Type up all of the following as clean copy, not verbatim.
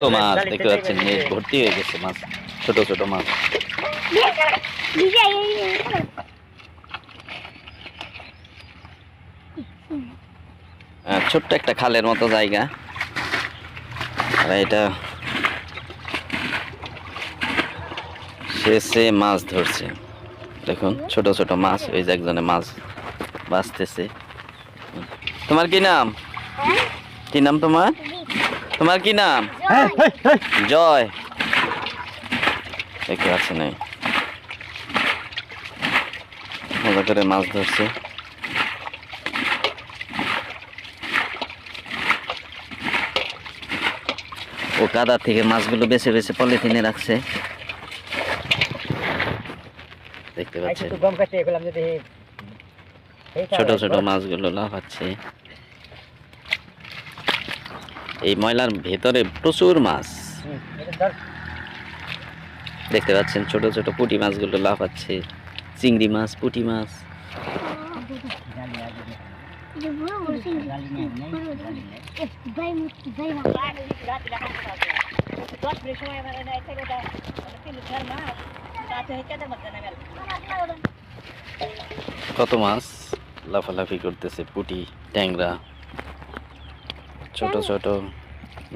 তো মাছ দেখতে পাচ্ছেন নেট ভর্তি হয়ে গেছে মাছ, ছোট ছোট মাছ। ছোট্ট একটা খালের মতো জায়গা, আর এটা শেষে মাছ ধরছে। দেখুন ছোট ছোট মাছ, ওই যে একজনে মাছ বাঁচতেছে। তোমার কি নাম? কি নাম তোমার? তোমার কি নাম? জয়। দেখতে পাচ্ছি না, মজা করে মাছ ধরছে। ও কাদা থেকে মাছগুলো বেছে বেছে পলিথিনে রাখছে, দেখতে পাচ্ছেন। ছোট ছোট মাছগুলো লাফাচ্ছে। এই ময়লার ভেতরে প্রচুর মাছ দেখতে পাচ্ছেন। ছোট ছোট পুঁটি মাছগুলো লাফাচ্ছে, চিংড়ি মাছ, পুঁটি মাছ। কত মাছ লাফালাফি করতেছে, পুঁটি, ট্যাংরা, ছোট ছোট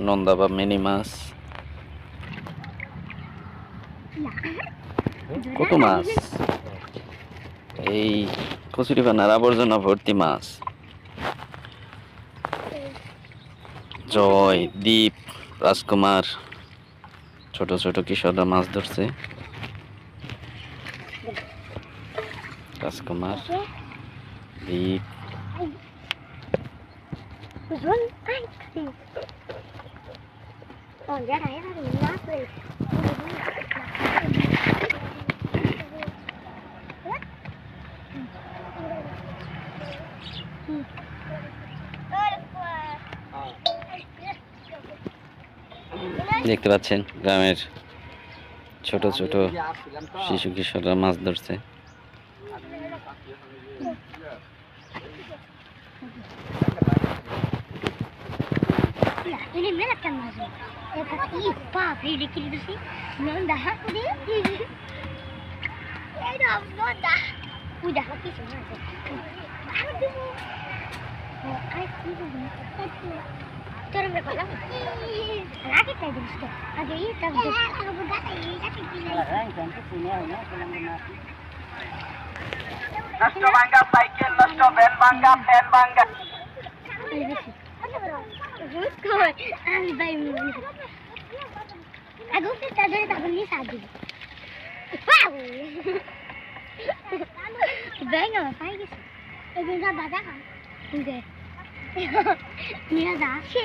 নন্দা বা মিনি মাছ। কত মাছ, এই কচুরিপানার আবর্জনা ভর্তি মাছ। জয়, দীপ, রাজকুমার, ছোট ছোট কিশোররা মাছ ধরছে। রাজকুমার, দীপ, দেখতে পাচ্ছেন গ্রামের ছোট ছোট শিশু কিশোররা মাছ ধরছে। নষ্ট ভাঙ্গা সাইকেল, নষ্ট ভ্যান ভাঙ্গা, ফ্যান ভাঙ্গা। मेरा दांत से